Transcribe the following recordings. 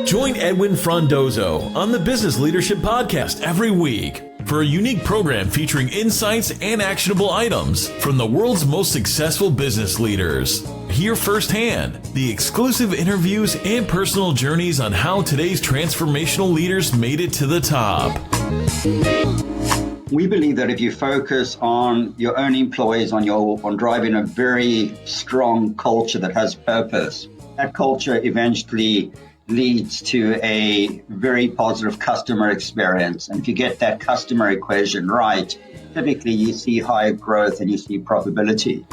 Join Edwin Frondozo on the Business Leadership Podcast every week for a unique program featuring insights and actionable items from the world's most successful business leaders. Hear firsthand the exclusive interviews and personal journeys on how today's transformational leaders made it to the top. We believe that if you focus on your own employees, on driving a very strong culture that has purpose, that culture eventually leads to a very positive customer experience. And if you get that customer equation right, typically you see higher growth and you see profitability.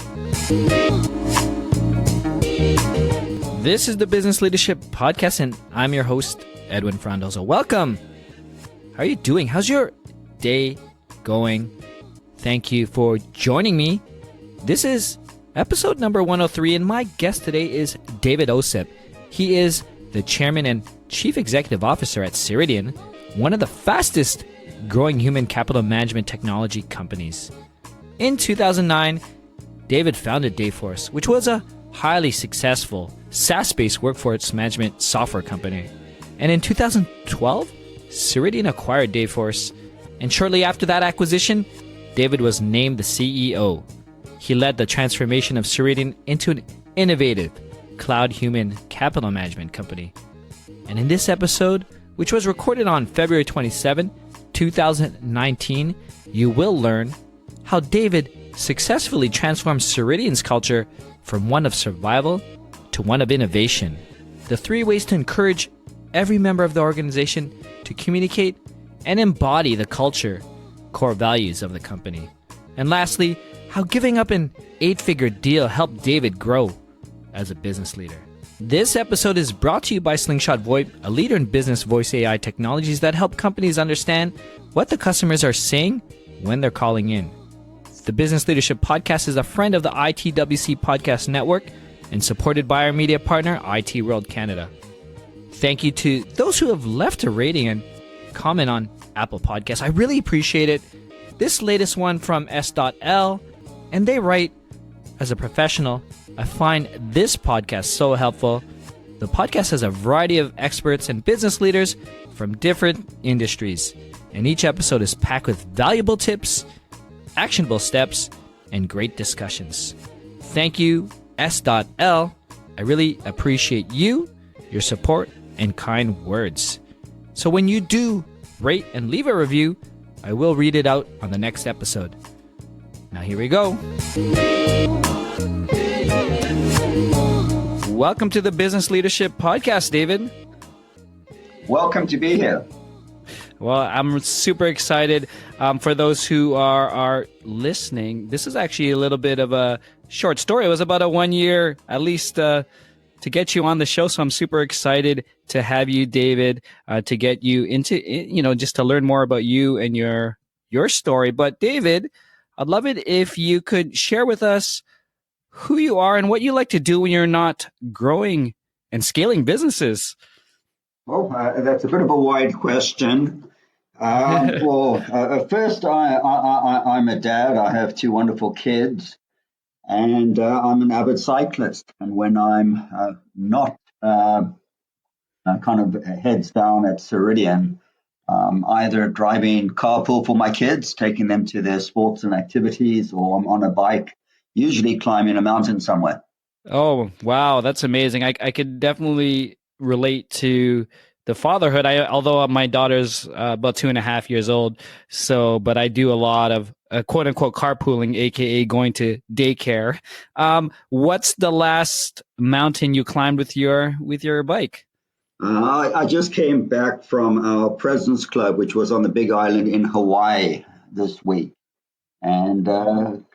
This is the Business Leadership Podcast, and I'm your host, Edwin Frondozo. Welcome. How are you doing? How's your day going? Thank you for joining me. This is episode number 103, and my guest today is David Ossip. He is the Chairman and Chief Executive Officer at Ceridian, one of the fastest growing human capital management technology companies. In 2009, David founded Danforce, which was a highly successful SaaS-based workforce management software company. And in 2012, Ceridian acquired Danforce, and shortly after that acquisition, David was named the CEO. He led the transformation of Ceridian into an innovative cloud human capital management company. And in this episode, which was recorded on February 27, 2019, you will learn how David successfully transformed Ceridian's culture from one of survival to one of innovation. The 3 ways to encourage every member of the organization to communicate and embody the culture, core values of the company. And lastly, how giving up an 8-figure deal helped David grow as a business leader. This episode is brought to you by Slingshot VoIP, a leader in business voice AI technologies that help companies understand what the customers are saying when they're calling in. The Business Leadership Podcast is a friend of the ITWC Podcast Network and supported by our media partner, IT World Canada. Thank you to those who have left a rating and comment on Apple Podcasts. I really appreciate it. This latest one from S.L, and they write, as a professional, I find this podcast so helpful. The podcast has a variety of experts and business leaders from different industries, and each episode is packed with valuable tips, actionable steps, and great discussions. Thank you, S.L. I really appreciate you, your support, and kind words. So when you do rate and leave a review, I will read it out on the next episode. Now here we go. Welcome to the Business Leadership Podcast, David. Welcome to be here. Well, I'm super excited. For those who are listening, this is actually a little bit of a short story. It was about a 1 year, at least, to get you on the show. So I'm super excited to have you, David, to get you into, just to learn more about you and your story. But David, I'd love it if you could share with us who you are and what you like to do when you're not growing and scaling businesses. Well, that's a bit of a wide question. First, I'm a dad. I have 2 wonderful kids, and I'm an avid cyclist. And when I'm not kind of heads down at Ceridian, either driving carpool for my kids, taking them to their sports and activities, or I'm on a bike, usually climbing a mountain somewhere. Oh, wow. That's amazing. I could definitely relate to the fatherhood. Although my daughter's about 2.5 years old, but I do a lot of quote unquote carpooling, AKA going to daycare. What's the last mountain you climbed with your bike? I just came back from our President's Club, which was on the Big Island in Hawaii this week, and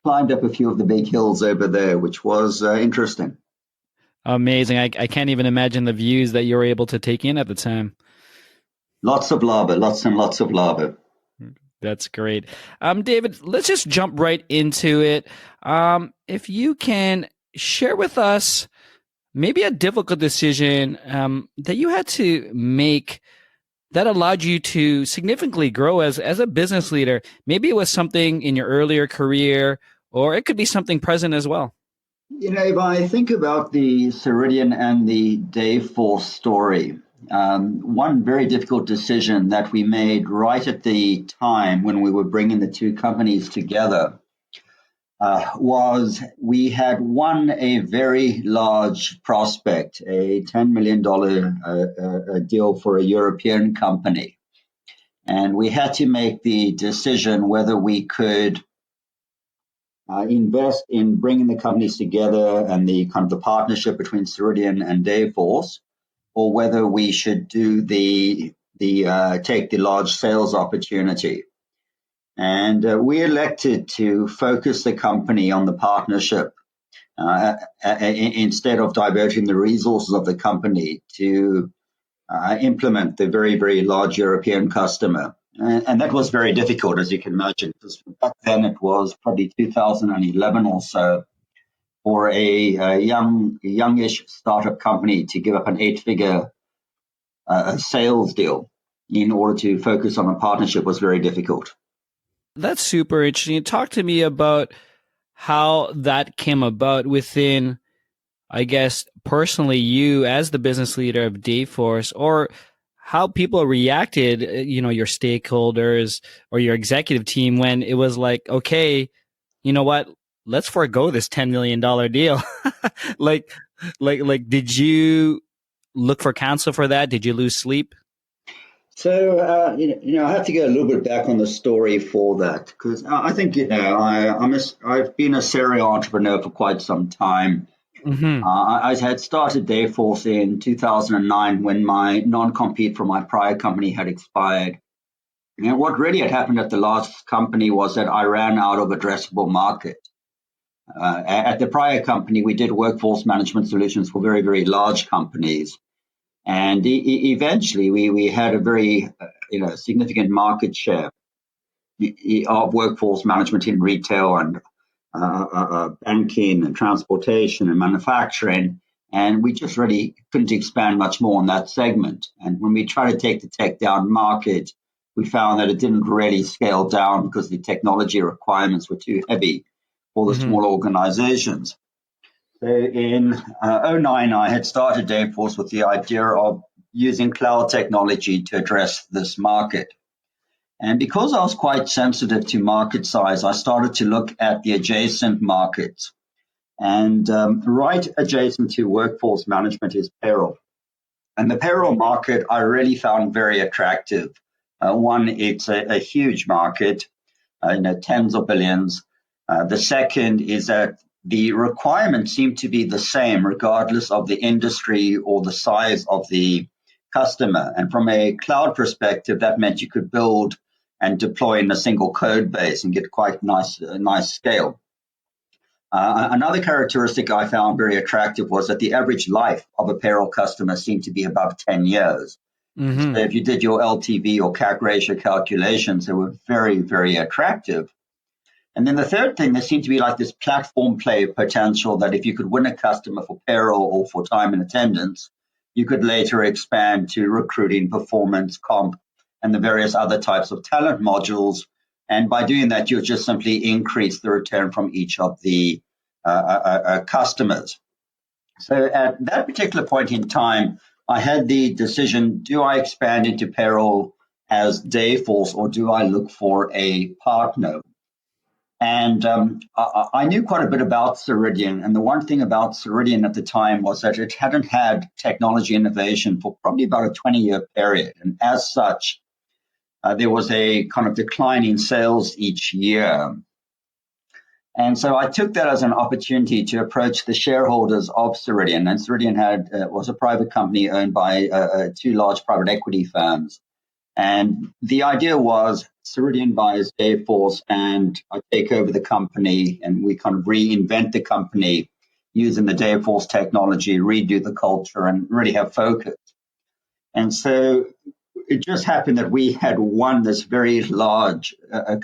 climbed up a few of the big hills over there, which was interesting. Amazing. I can't even imagine the views that you were able to take in at the time. Lots of lava, lots and lots of lava. That's great. David, let's just jump right into it. If you can share with us maybe a difficult decision that you had to make that allowed you to significantly grow as a business leader. Maybe it was something in your earlier career, or it could be something present as well. If I think about the Ceridian and the Danforce story, one very difficult decision that we made right at the time when we were bringing the two companies together was we had won a very large prospect, a $10 million deal for a European company. And we had to make the decision whether we could invest in bringing the companies together and the kind of the partnership between Ceridian and Danforce, or whether we should do take the large sales opportunity. And we elected to focus the company on the partnership instead of diverting the resources of the company to implement the very, very large European customer. And that was very difficult, as you can imagine, because back then it was probably 2011 or so for a youngish startup company to give up an 8-figure sales deal in order to focus on a partnership was very difficult. That's super interesting. Talk to me about how that came about within, I guess, personally, you as the business leader of Danforce, or how people reacted, your stakeholders or your executive team when it was like, okay, you know what, let's forego this $10 million deal. like, did you look for counsel for that? Did you lose sleep? So, I have to go a little bit back on the story for that, because I think, I've been a serial entrepreneur for quite some time. Mm-hmm. I had started Danforce in 2009 when my non-compete from my prior company had expired. And what really had happened at the last company was that I ran out of addressable market. At the prior company, we did workforce management solutions for very, very large companies. And eventually, we had a very significant market share of workforce management in retail and banking and transportation and manufacturing. And we just really couldn't expand much more in that segment. And when we tried to take the tech down market, we found that it didn't really scale down because the technology requirements were too heavy for the small organizations. So in 2009, I had started Danforce with the idea of using cloud technology to address this market. And because I was quite sensitive to market size, I started to look at the adjacent markets. And right adjacent to workforce management is payroll. And the payroll market I really found very attractive. One, it's a huge market, tens of billions. The second is that the requirements seem to be the same regardless of the industry or the size of the customer. And from a cloud perspective, that meant you could build and deploy in a single code base and get quite nice scale. Another characteristic I found very attractive was that the average life of a payroll customer seemed to be above 10 years. Mm-hmm. So if you did your LTV or CAC ratio calculations, they were very, very attractive. And then the third thing, there seemed to be like this platform play potential that if you could win a customer for payroll or for time and attendance, you could later expand to recruiting, performance, comp, and the various other types of talent modules. And by doing that, you just simply increase the return from each of the customers. So at that particular point in time, I had the decision, do I expand into payroll as Danforce or do I look for a partner? And I knew quite a bit about Ceridian. And the one thing about Ceridian at the time was that it hadn't had technology innovation for probably about a 20-year period. And as such, there was a kind of decline in sales each year. And so I took that as an opportunity to approach the shareholders of Ceridian. And Ceridian was a private company owned by two large private equity firms. And the idea was Ceridian buys Danforce and I take over the company and we kind of reinvent the company using the Danforce technology, redo the culture and really have focus. And so it just happened that we had won this very large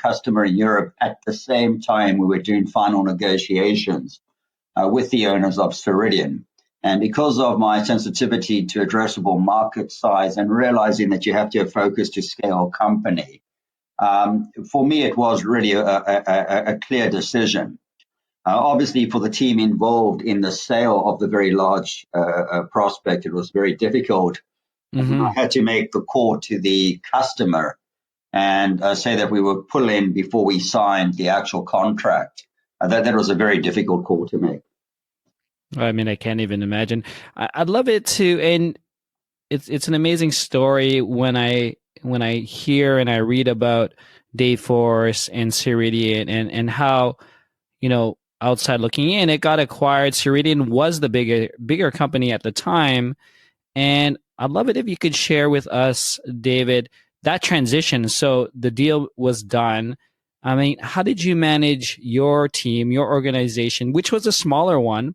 customer in Europe at the same time we were doing final negotiations with the owners of Ceridian. And because of my sensitivity to addressable market size and realizing that you have to have focus to scale a company, for me, it was really a clear decision. Obviously, for the team involved in the sale of the very large prospect, it was very difficult. I had to make the call to the customer and say that we were pull in before we signed the actual contract. That was a very difficult call to make. I mean, I can't even imagine. I'd love it to, and it's an amazing story when I hear and I read about Danforce and Ceridian and how, outside looking in, it got acquired. Ceridian was the bigger company at the time, and I'd love it if you could share with us, David, that transition. So the deal was done. I mean, how did you manage your team, your organization, which was a smaller one?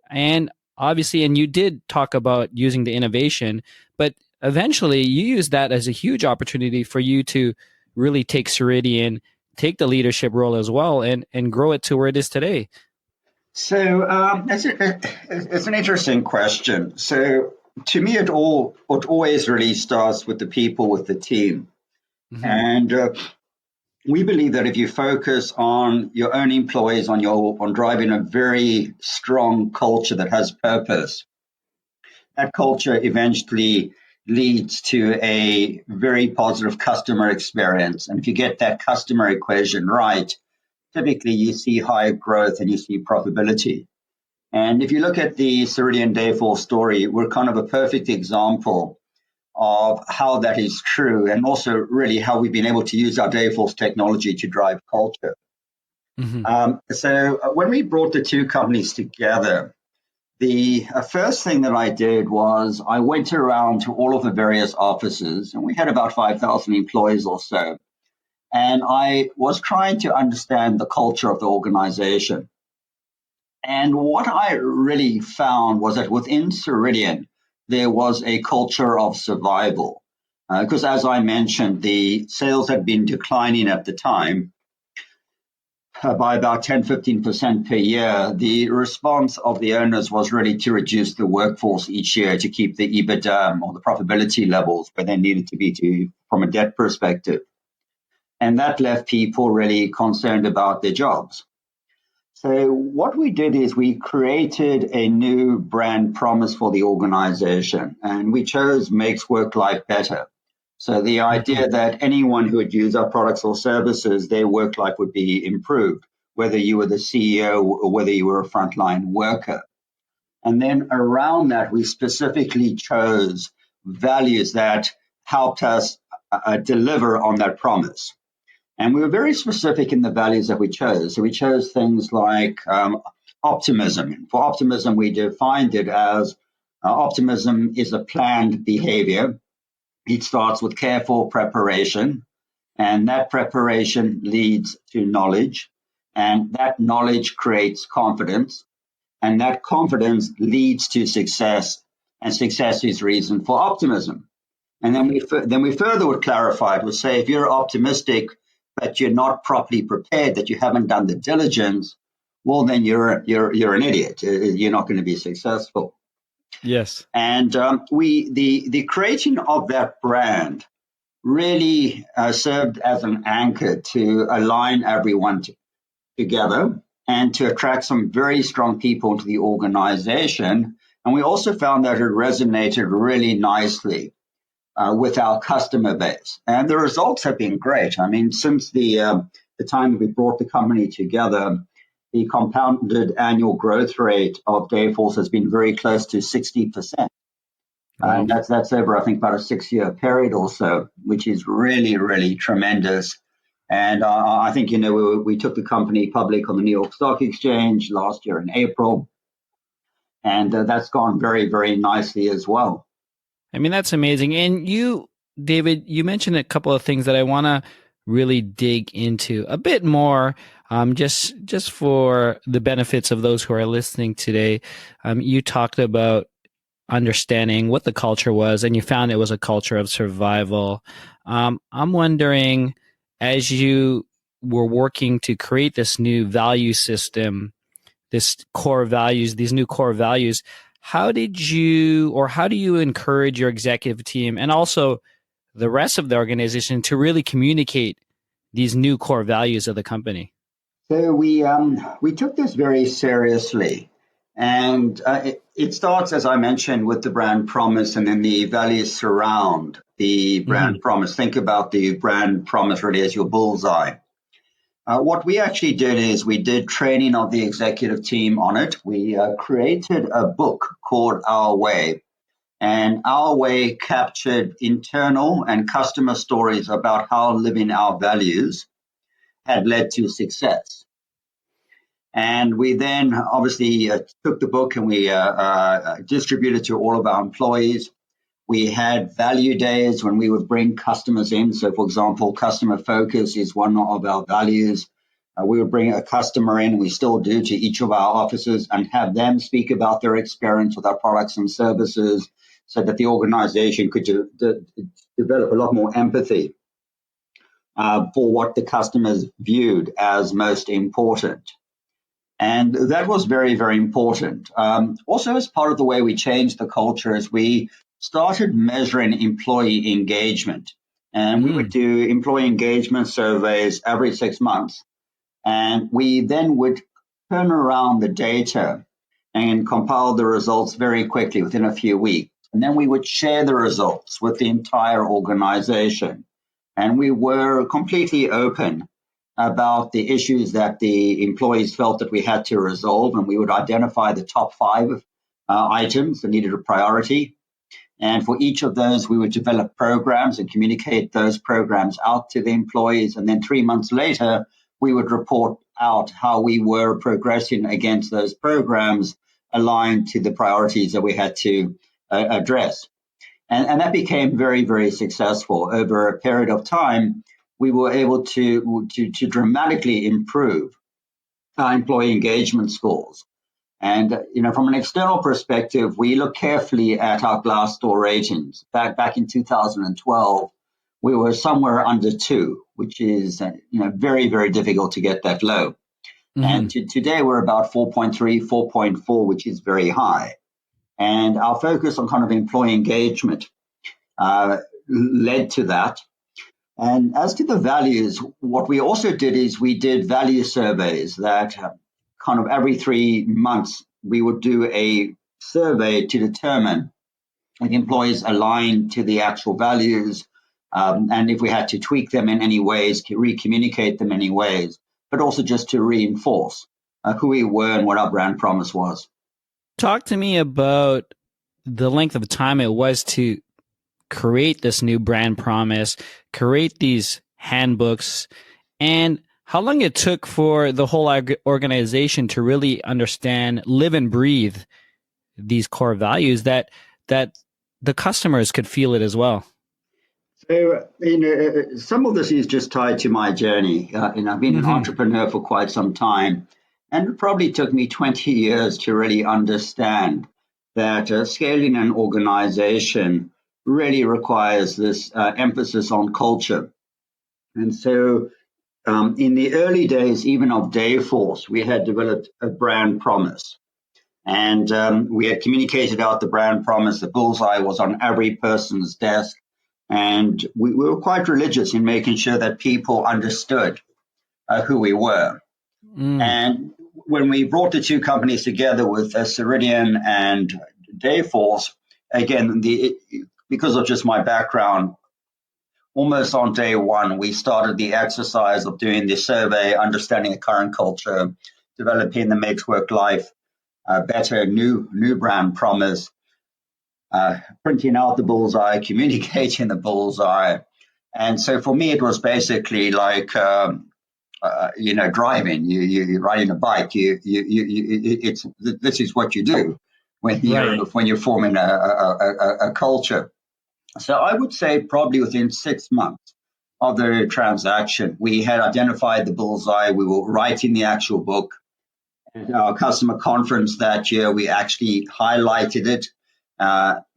And obviously, and you did talk about using the innovation, but eventually you used that as a huge opportunity for you to really take Ceridian, take the leadership role as well, and grow it to where it is today. So it's an interesting question. So to me, it always really starts with the people, with the team. And we believe that if you focus on your own employees, on driving a very strong culture that has purpose, that culture eventually leads to a very positive customer experience. And if you get that customer equation right, typically you see higher growth and you see profitability. And if you look at the Ceridian Danforce story, we're kind of a perfect example of how that is true, and also really how we've been able to use our Danforce technology to drive culture. So when we brought the two companies together, the first thing that I did was I went around to all of the various offices, and we had about 5,000 employees or so. And I was trying to understand the culture of the organization. And what I really found was that within Ceridian, there was a culture of survival. Because as I mentioned, the sales had been declining at the time by about 10-15% per year. The response of the owners was really to reduce the workforce each year to keep the EBITDA or the profitability levels where they needed to be from a debt perspective. And that left people really concerned about their jobs. So what we did is we created a new brand promise for the organization, and we chose Makes Work Life Better. So the idea that anyone who would use our products or services, their work life would be improved, whether you were the CEO or whether you were a frontline worker. And then around that, we specifically chose values that helped us deliver on that promise. And we were very specific in the values that we chose. So we chose things like optimism. For optimism, we defined it as optimism is a planned behavior. It starts with careful preparation, and that preparation leads to knowledge, and that knowledge creates confidence, and that confidence leads to success, and success is reason for optimism. And then we further would clarify it, would say if you're optimistic but you're not properly prepared, that you haven't done the diligence, well, then you're an idiot. You're not going to be successful. Yes. And the creation of that brand really served as an anchor to align everyone together and to attract some very strong people into the organization. And we also found that it resonated really nicely with our customer base. And the results have been great. I mean, since the time that we brought the company together, the compounded annual growth rate of Danforce has been very close to 60%. And that's over, I think, about a 6-year period or so, which is really, really tremendous. And I think, we took the company public on the New York Stock Exchange last year in April. And that's gone very, very nicely as well. I mean, that's amazing. And you, David, you mentioned a couple of things that I want to really dig into a bit more, just for the benefits of those who are listening today. You talked about understanding what the culture was, and you found it was a culture of survival. I'm wondering, as you were working to create this new value system, these new core values, how do you encourage your executive team and also the rest of the organization to really communicate these new core values of the company? So we took this very seriously, and it starts, as I mentioned, with the brand promise, and then the values surround the brand promise. Think about the brand promise really as your bullseye. What we actually did is we did training of the executive team on it. We created a book called Our Way, and Our Way captured internal and customer stories about how living our values had led to success. And we then obviously took the book and we distributed to all of our employees. We had value days when we would bring customers in. So, for example, customer focus is one of our values. We would bring a customer in, and we still do, to each of our offices and have them speak about their experience with our products and services so that the organization could develop a lot more empathy for what the customers viewed as most important. And that was very, very important. Also, as part of the way we changed the culture, is we started measuring employee engagement. And we would do employee engagement surveys every 6 months. And we then would turn around the data and compile the results very quickly within a few weeks. And then we would share the results with the entire organization. And we were completely open about the issues that the employees felt that we had to resolve. And we would identify the top 5 items that needed a priority. And for each of those, we would develop programs and communicate those programs out to the employees. And then 3 months later, we would report out how we were progressing against those programs aligned to the priorities that we had to address. And that became very, very successful. Over a period of time, we were able to dramatically improve our employee engagement scores. And, from an external perspective, we look carefully at our Glassdoor ratings. Back in 2012, we were somewhere under 2, which is, very, very difficult to get that low. And today we're about 4.3, 4.4, which is very high. And our focus on kind of employee engagement led to that. And as to the values, what we also did is we did value surveys that kind of every 3 months, we would do a survey to determine if employees aligned to the actual values, and if we had to tweak them in any ways, to re-communicate them in any ways, but also just to reinforce who we were and what our brand promise was. Talk to me about the length of time it was to create this new brand promise, create these handbooks, and how long it took for the whole organization to really understand, live and breathe these core values that the customers could feel it as well. So, some of this is just tied to my journey. I've been an entrepreneur for quite some time, and it probably took me 20 years to really understand that scaling an organization really requires this emphasis on culture. And so, in the early days, even of Danforce, we had developed a brand promise. And we had communicated out the brand promise. The bullseye was on every person's desk. And we were quite religious in making sure that people understood who we were. And when we brought the two companies together with Ceridian and Danforce, again, because of just my background, almost on day one, we started the exercise of doing the survey, understanding the current culture, developing the makes work life better, new brand promise, printing out the bullseye, communicating the bullseye. And so for me, it was basically like, driving. You're riding a bike. This is what you do when you're forming a culture. So I would say probably within 6 months of the transaction, we had identified the bullseye. We were writing the actual book. At our customer conference that year, we actually highlighted it.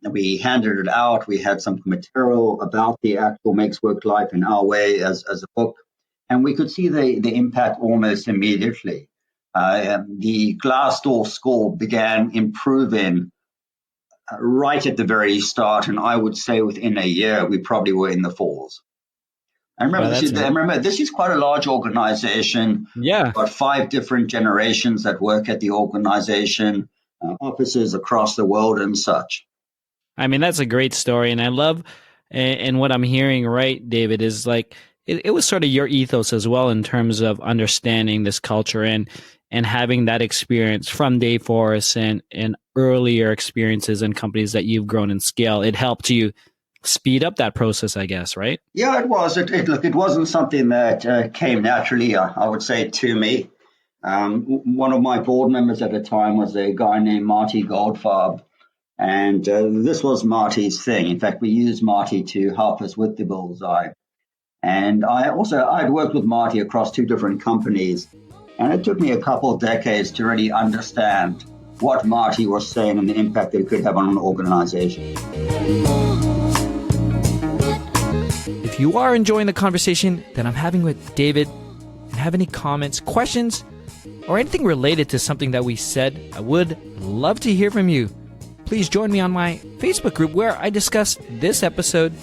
We handed it out. We had some material about the actual Makes Work Life in Our Way as a book. And we could see the impact almost immediately. The Glassdoor score began improving right at the very start. And I would say within a year, we probably were in the 4s. And remember, Well, this is quite a large organization. yeah. We've got 5 different generations that work at the organization, offices across the world and such. I mean, that's a great story. And I love, and what I'm hearing, right, David, is like, it was sort of your ethos as well in terms of understanding this culture and having that experience from Dayforce and earlier experiences in companies that you've grown in scale. It helped you speed up that process, I guess, right? Yeah, it was. It wasn't something that came naturally, I would say, to me. One of my board members at the time was a guy named Marty Goldfarb. And this was Marty's thing. In fact, we used Marty to help us with the bullseye. And I'd worked with Marty across 2 different companies. And it took me a couple of decades to really understand what Marty was saying and the impact that it could have on an organization. If you are enjoying the conversation that I'm having with David and have any comments, questions, or anything related to something that we said, I would love to hear from you. Please join me on my Facebook group where I discuss this episode.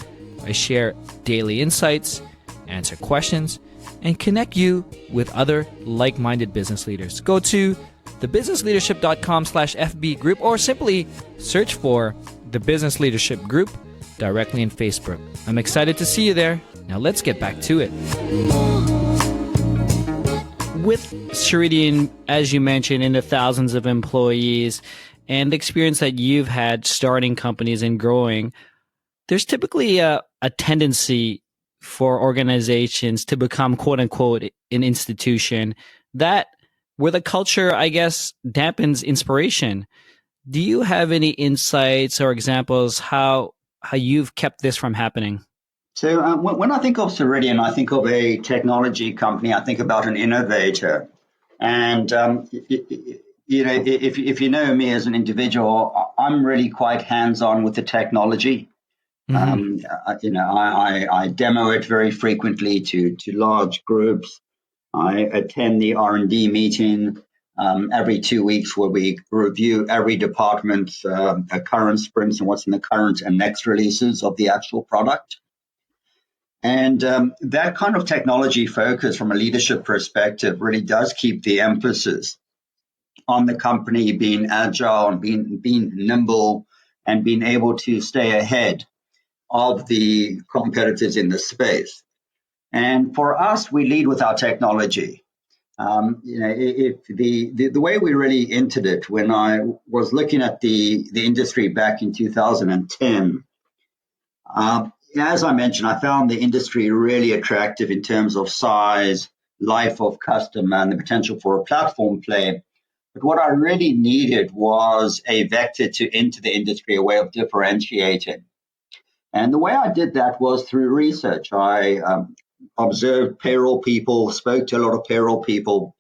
I share daily insights, answer questions, and connect you with other like-minded business leaders. Go to thebusinessleadership.com/FB group or simply search for the Business Leadership Group directly in Facebook. I'm excited to see you there. Now let's get back to it. With Ceridian, as you mentioned, into thousands of employees and the experience that you've had starting companies and growing, there's typically a tendency for organizations to become, quote unquote, an institution that where the culture, I guess, dampens inspiration. Do you have any insights or examples how you've kept this from happening? So when I think of Ceridian, I think of a technology company. I think about an innovator. And, if you know me as an individual, I'm really quite hands-on with the technology. Mm-hmm. I demo it very frequently to large groups. I attend the R&D meeting every 2 weeks where we review every department's current sprints and what's in the current and next releases of the actual product. And that kind of technology focus from a leadership perspective really does keep the emphasis on the company being agile and being nimble and being able to stay ahead of the competitors in the space. And for us, we lead with our technology. If the way we really entered it, when I was looking at the industry back in 2010, as I mentioned, I found the industry really attractive in terms of size, life of customer, and the potential for a platform play. But what I really needed was a vector to enter the industry, a way of differentiating. And the way I did that was through research. I observed payroll people, spoke to a lot of payroll people.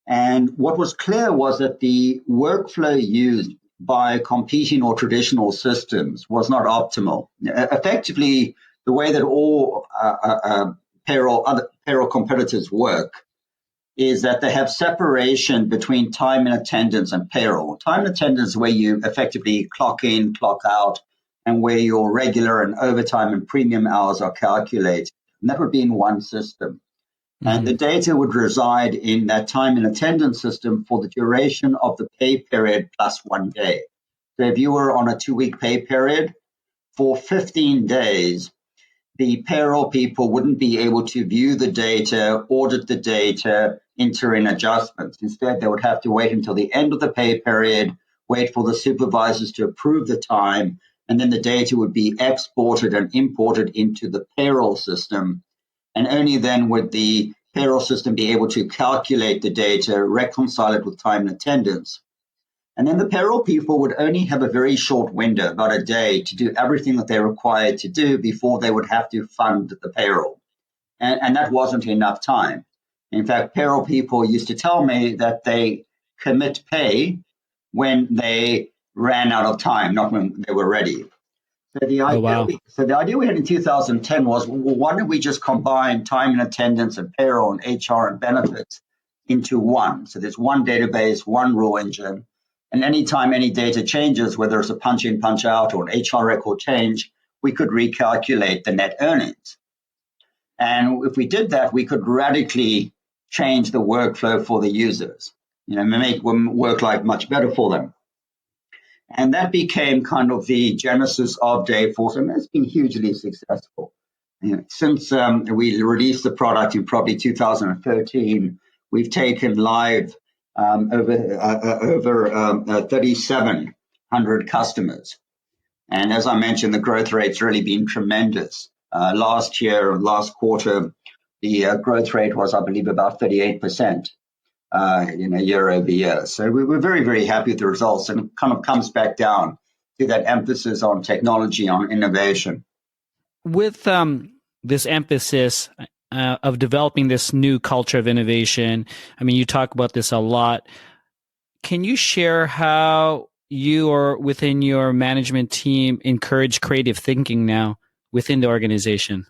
And what was clear was that the workflow used by competing or traditional systems was not optimal. Effectively, the way that all other payroll competitors work is that they have separation between time and attendance and payroll. Time and attendance is where you effectively clock in, clock out, and where your regular and overtime and premium hours are calculated. And that would be in one system. Mm-hmm. And the data would reside in that time and attendance system for the duration of the pay period plus 1 day. So if you were on a 2-week pay period, for 15 days, the payroll people wouldn't be able to view the data, audit the data, enter in adjustments. Instead, they would have to wait until the end of the pay period, wait for the supervisors to approve the time, and then the data would be exported and imported into the payroll system. And only then would the payroll system be able to calculate the data, reconcile it with time and attendance. And then the payroll people would only have a very short window, about a day, to do everything that they're required to do before they would have to fund the payroll. And that wasn't enough time. In fact, payroll people used to tell me that they commit pay when they ran out of time, not when they were ready. So the idea we had in 2010 was, well, why don't we just combine time and attendance and payroll and HR and benefits into one? So there's one database, one rule engine. And anytime any data changes, whether it's a punch in, punch out, or an HR record change, we could recalculate the net earnings. And if we did that, we could radically change the workflow for the users, make work life much better for them. And that became kind of the genesis of Danforce, and it's been hugely successful. Since we released the product in probably 2013, we've taken live over 3,700 customers. And as I mentioned, the growth rate's really been tremendous. Last quarter, the growth rate was, I believe, about 38%, year over year. So we were very, very happy with the results, and it kind of comes back down to that emphasis on technology, on innovation. With this emphasis of developing this new culture of innovation, I mean, you talk about this a lot. Can you share how you or within your management team encourage creative thinking now within the organization?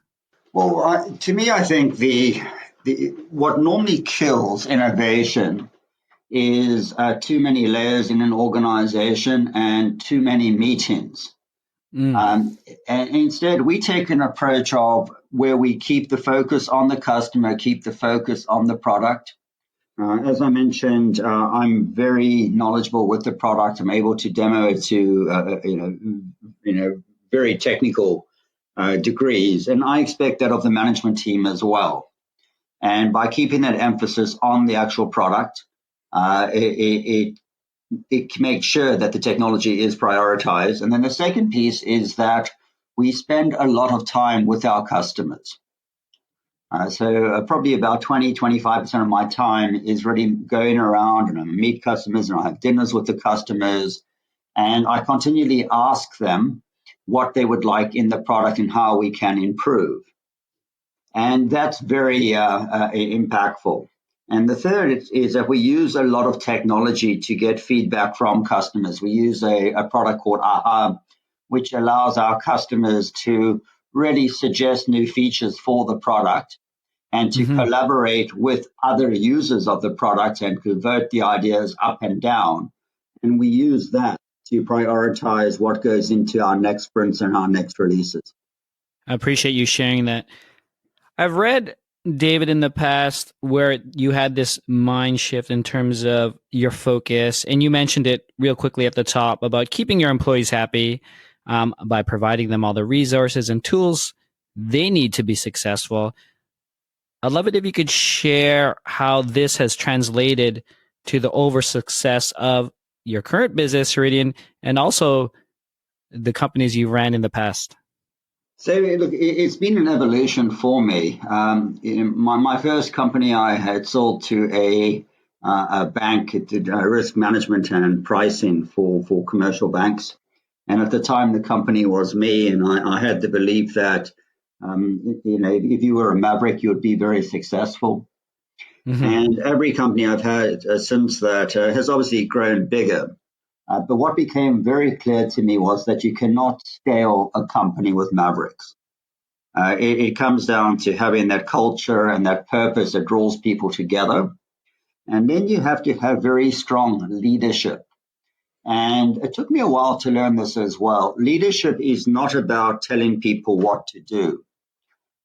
Well, to me, I think what normally kills innovation is too many layers in an organization and too many meetings. And instead, we take an approach of where we keep the focus on the customer, keep the focus on the product. As I mentioned, I'm very knowledgeable with the product. I'm able to demo it to very technical degrees, and I expect that of the management team as well. And by keeping that emphasis on the actual product, it makes sure that the technology is prioritized. And then the second piece is that we spend a lot of time with our customers. So probably about 20-25% of my time is really going around and I meet customers and I have dinners with the customers, and I continually ask them what they would like in the product and how we can improve. And that's very impactful. And the third is that we use a lot of technology to get feedback from customers. We use a product called AHA, which allows our customers to really suggest new features for the product and to collaborate with other users of the product and convert the ideas up and down. And we use that to prioritize what goes into our next sprints and our next releases. I appreciate you sharing that. I've read, David, in the past where you had this mind shift in terms of your focus, and you mentioned it real quickly at the top about keeping your employees happy by providing them all the resources and tools they need to be successful. I'd love it if you could share how this has translated to the over success of your current business, Ceridian, and also the companies you ran in the past. So look, it's been an evolution for me. My first company I had sold to a bank. It did risk management and pricing for commercial banks. And at the time, the company was me, and I had the belief that if you were a maverick, you would be very successful. And every company I've had since that has obviously grown bigger. But what became very clear to me was that you cannot scale a company with mavericks. It comes down to having that culture and that purpose that draws people together. And then you have to have very strong leadership. And it took me a while to learn this as well. Leadership is not about telling people what to do.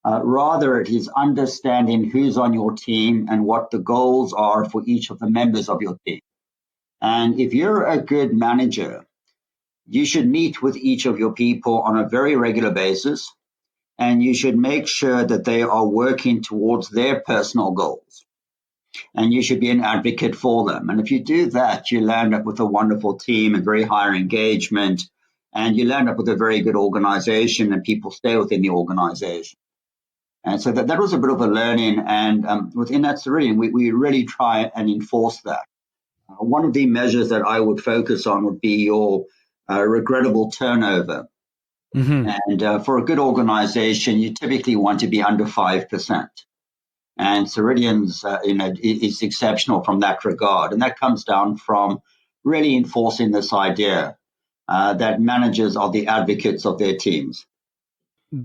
Rather, it is understanding who's on your team and what the goals are for each of the members of your team. And if you're a good manager, you should meet with each of your people on a very regular basis, and you should make sure that they are working towards their personal goals. And you should be an advocate for them. And if you do that, you land up with a wonderful team and very high engagement, and you land up with a very good organization, and people stay within the organization. And so that was a bit of a learning, and within that Ceridian, we really try and enforce that. One of the measures that I would focus on would be your regrettable turnover. And for a good organization, you typically want to be under 5%. And Ceridians is exceptional from that regard. And that comes down from really enforcing this idea that managers are the advocates of their teams.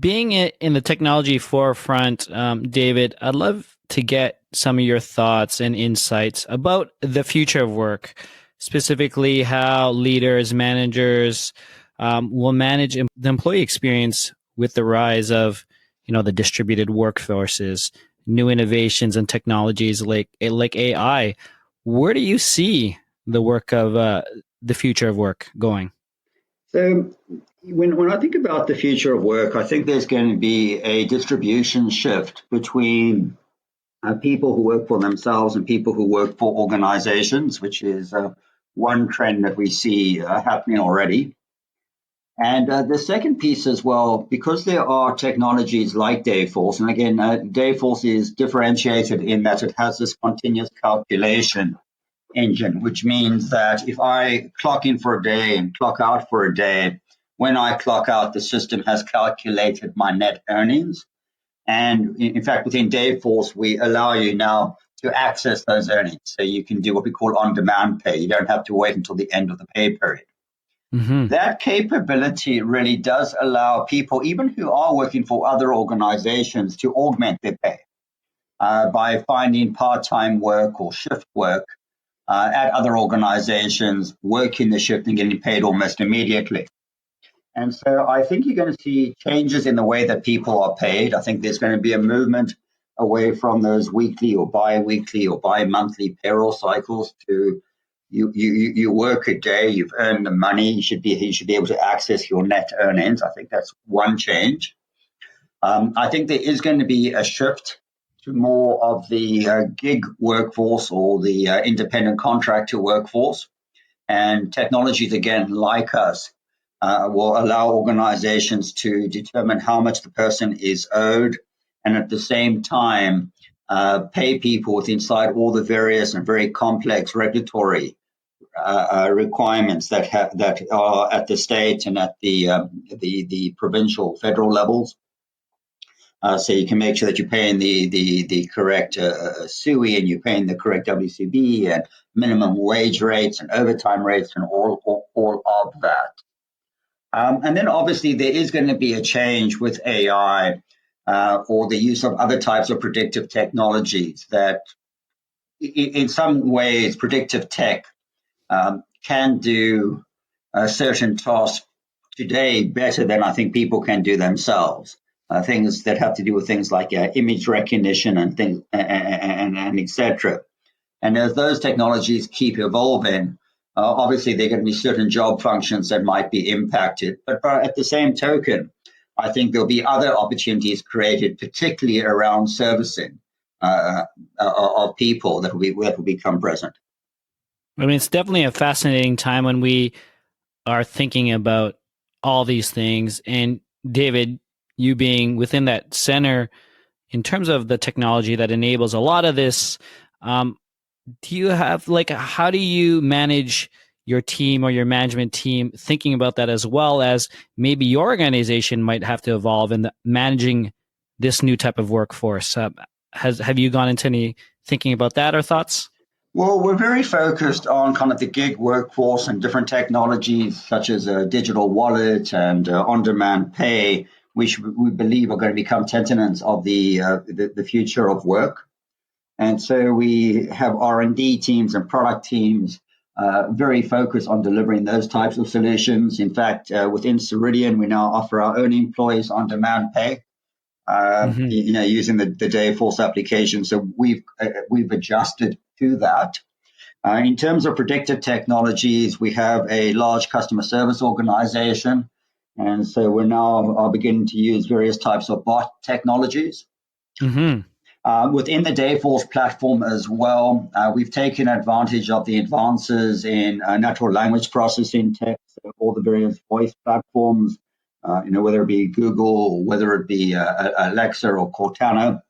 Being in the technology forefront, David, I'd love to get some of your thoughts and insights about the future of work, specifically how leaders, managers will manage the employee experience with the rise of the distributed workforces, new innovations and technologies like AI. Where do you see the work of the future of work going? So when I think about the future of work, I think there's going to be a distribution shift between people who work for themselves and people who work for organizations, which is one trend that we see happening already. And the second piece as well, because there are technologies like Dayforce, and again, Dayforce is differentiated in that it has this continuous calculation engine, which means that if I clock in for a day and clock out for a day, when I clock out, the system has calculated my net earnings. And in fact, within Dayforce, we allow you now to access those earnings. So you can do what we call on-demand pay. You don't have to wait until the end of the pay period. Mm-hmm. That capability really does allow people, even who are working for other organizations, to augment their pay by finding part-time work or shift work at other organizations, working the shift and getting paid almost immediately. And so I think you're going to see changes in the way that people are paid. I think there's going to be a movement away from those weekly or bi-weekly or bi-monthly payroll cycles to you work a day, you've earned the money, you should be able to access your net earnings. I think that's one change. I think there is going to be a shift to more of the gig workforce or the independent contractor workforce. And technologies, again, like us, will allow organizations to determine how much the person is owed and at the same time pay people with inside all the various and very complex regulatory requirements that are at the state and at the provincial, federal levels. So you can make sure that you're paying the correct SUI and you're paying the correct WCB and minimum wage rates and overtime rates and all of that. And then obviously there is going to be a change with AI or the use of other types of predictive technologies that in some ways predictive tech can do certain tasks today better than I think people can do themselves. Things that have to do with things like image recognition and things and etc. And as those technologies keep evolving, obviously there are going to be certain job functions that might be impacted. But at the same token, I think there'll be other opportunities created, particularly around servicing of people that will become present. I mean, it's definitely a fascinating time when we are thinking about all these things. And David, you being within that center in terms of the technology that enables a lot of this, do you have how do you manage your team or your management team thinking about that, as well as maybe your organization might have to evolve in managing this new type of workforce? Have you gone into any thinking about that or thoughts? Well, we're very focused on kind of the gig workforce and different technologies such as a digital wallet and on-demand pay, which we believe are going to become tenants of the future of work. And so we have R&D teams and product teams very focused on delivering those types of solutions. In fact, within Ceridian, we now offer our own employees on-demand pay, using the Dayforce application. So we've adjusted to that. In terms of predictive technologies, we have a large customer service organization. And so we're now are beginning to use various types of bot technologies. Mm-hmm. Within the Dayforce platform as well, we've taken advantage of the advances in natural language processing tech, so all the various voice platforms, whether it be Google or whether it be Alexa or Cortana.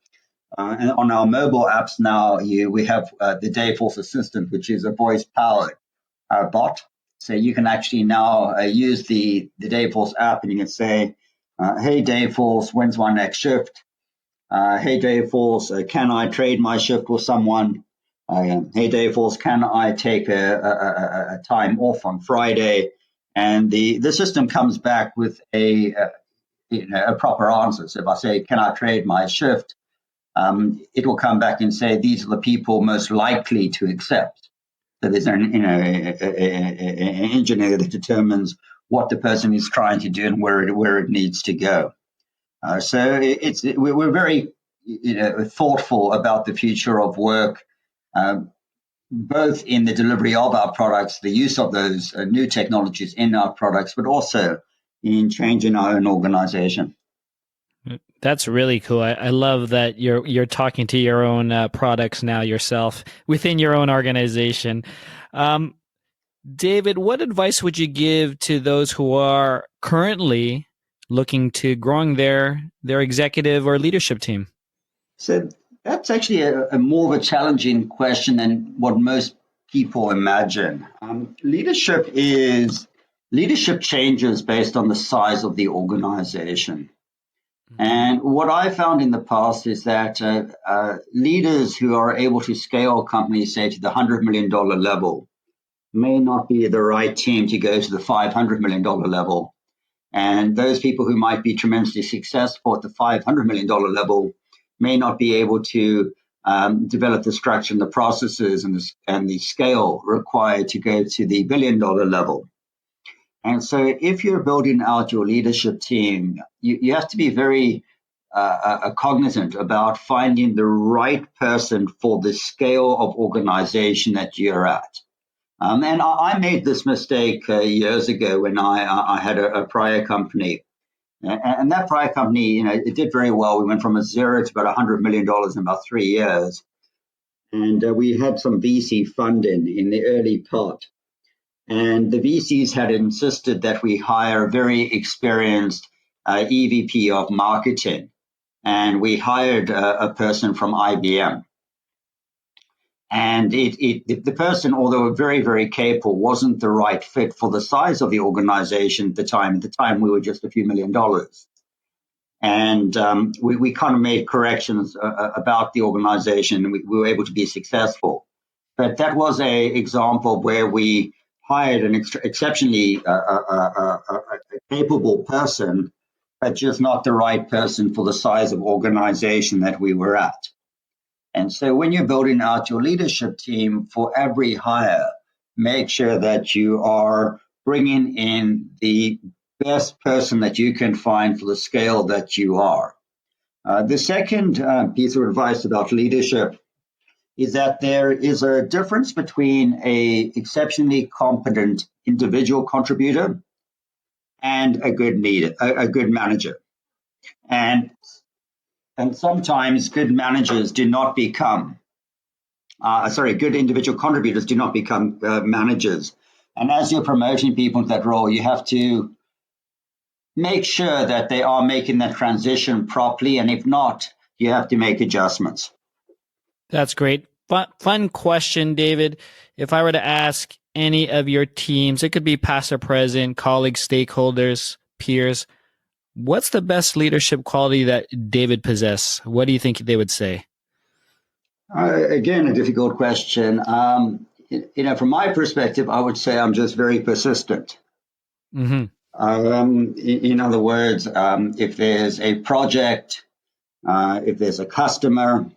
And on our mobile apps now, we have the Dayforce Assistant, which is a voice-powered bot. So you can actually now use the Dayforce app and you can say, hey, Dayforce, when's my next shift? Hey, Danforce, can I trade my shift with someone? Hey, Danforce, can I take a time off on Friday? And the system comes back with a proper answer. So if I say, can I trade my shift? It will come back and say, these are the people most likely to accept. So there's an engineer that determines what the person is trying to do and where it needs to go. We're very thoughtful about the future of work, both in the delivery of our products, the use of those new technologies in our products, but also in changing our own organization. That's really cool. I love that you're talking to your own products now yourself within your own organization. David, what advice would you give to those who are currently looking to growing their executive or leadership team? So that's actually a more of a challenging question than what most people imagine. Leadership changes based on the size of the organization. And what I found in the past is that leaders who are able to scale companies, say, to the $100 million level, may not be the right team to go to the $500 million level. And those people who might be tremendously successful at the $500 million level may not be able to develop the structure and the processes and the scale required to go to the $1 billion level. And so if you're building out your leadership team, you have to be very cognizant about finding the right person for the scale of organization that you're at. And I made this mistake years ago when I had a prior company. And that prior company, it did very well. We went from a zero to about $100 million in about 3 years. And we had some VC funding in the early part. And the VCs had insisted that we hire a very experienced EVP of marketing. And we hired a person from IBM. And the person, although very, very capable, wasn't the right fit for the size of the organization at the time. At the time, we were just a few $1 million. And we kind of made corrections about the organization, and we were able to be successful. But that was an example where we hired an exceptionally capable person, but just not the right person for the size of organization that we were at. And so when you're building out your leadership team, for every hire, make sure that you are bringing in the best person that you can find for the scale that you are. The second piece of advice about leadership is that there is a difference between an exceptionally competent individual contributor and a good manager. And sometimes good managers do not become, good individual contributors do not become managers. And as you're promoting people into that role, you have to make sure that they are making that transition properly. And if not, you have to make adjustments. That's great. Fun question, David. If I were to ask any of your teams, it could be past or present, colleagues, stakeholders, peers, what's the best leadership quality that David possesses? What do you think they would say? Again, a difficult question. From my perspective, I would say I'm just very persistent. Mm-hmm. In other words, if there's a project, if there's a customer,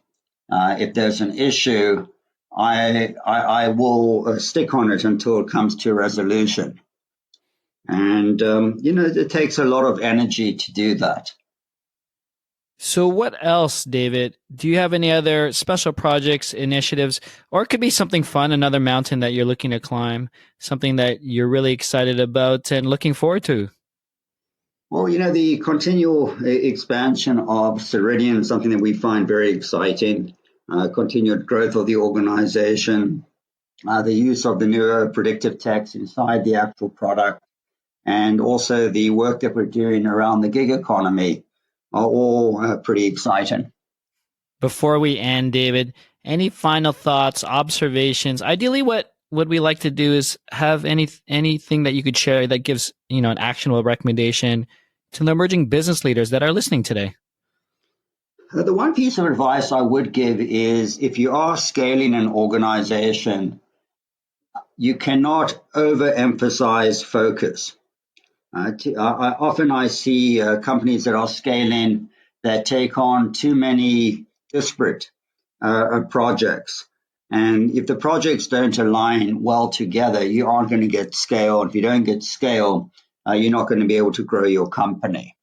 if there's an issue, I will stick on it until it comes to a resolution. And, it takes a lot of energy to do that. So what else, David? Do you have any other special projects, initiatives, or it could be something fun, another mountain that you're looking to climb, something that you're really excited about and looking forward to? Well, the continual expansion of Ceridians, something that we find very exciting, continued growth of the organization, the use of the newer predictive text inside the actual product, and also the work that we're doing around the gig economy are all pretty exciting. Before we end, David, any final thoughts, observations? Ideally, what we like to do is have anything that you could share that gives an actionable recommendation to the emerging business leaders that are listening today. The one piece of advice I would give is if you are scaling an organization, you cannot overemphasize focus. Often I see companies that are scaling that take on too many disparate projects. And if the projects don't align well together, you aren't going to get scale. If you don't get scale, you're not going to be able to grow your company.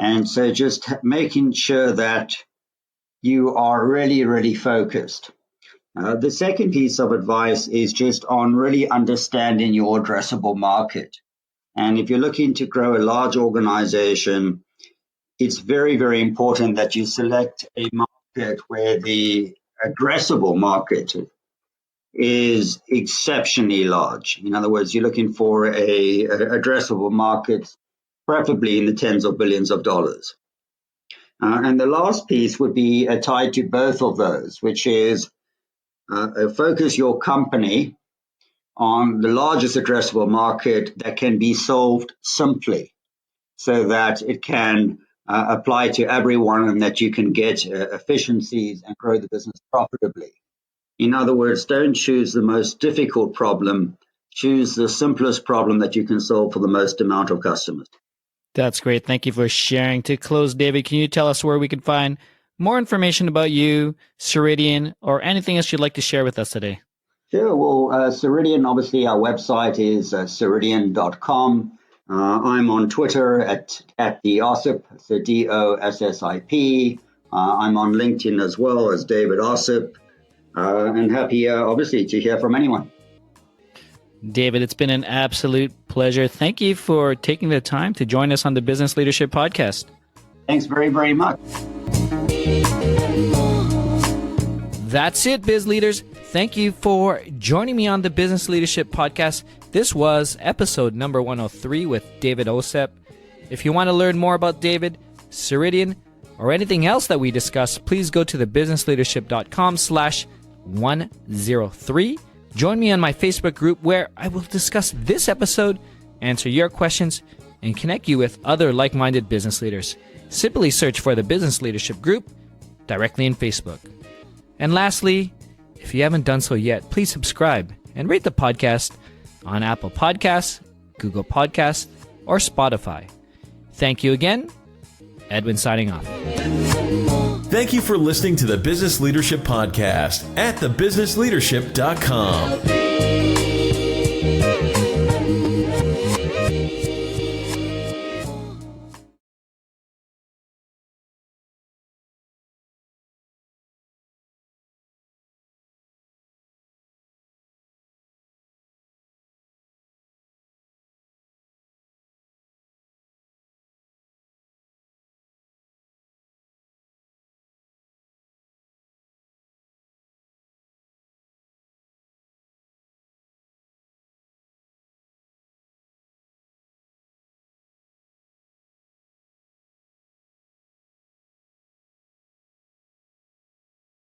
And so just making sure that you are really, really focused. The second piece of advice is just on really understanding your addressable market. And if you're looking to grow a large organization, it's very, very important that you select a market where the addressable market is exceptionally large. In other words, you're looking for an addressable market, preferably in the tens of billions of dollars. And the last piece would be tied to both of those, which is focus your company on the largest addressable market that can be solved simply so that it can apply to everyone and that you can get efficiencies and grow the business profitably. In other words, don't choose the most difficult problem. Choose the simplest problem that you can solve for the most amount of customers. That's great. Thank you for sharing. To close, David, can you tell us where we can find more information about you, Ceridian, or anything else you'd like to share with us today? Sure. Well, Ceridian, obviously, our website is Ceridian.com. I'm on Twitter at the Ossip, so DOSSIP. I'm on LinkedIn as well as David Ossip. And happy, obviously, to hear from anyone. David, it's been an absolute pleasure. Thank you for taking the time to join us on the Business Leadership Podcast. Thanks very, very much. That's it, biz leaders. Thank you for joining me on the Business Leadership Podcast. This was episode number 103 with David Ossip. If you want to learn more about David, Ceridian, or anything else that we discussed, please go to thebusinessleadership.com/103. Join me on my Facebook group where I will discuss this episode, answer your questions, and connect you with other like-minded business leaders. Simply search for the Business Leadership Group directly in Facebook. And lastly, if you haven't done so yet, please subscribe and rate the podcast on Apple Podcasts, Google Podcasts, or Spotify. Thank you again. Edwin signing off. Thank you for listening to the Business Leadership Podcast at thebusinessleadership.com.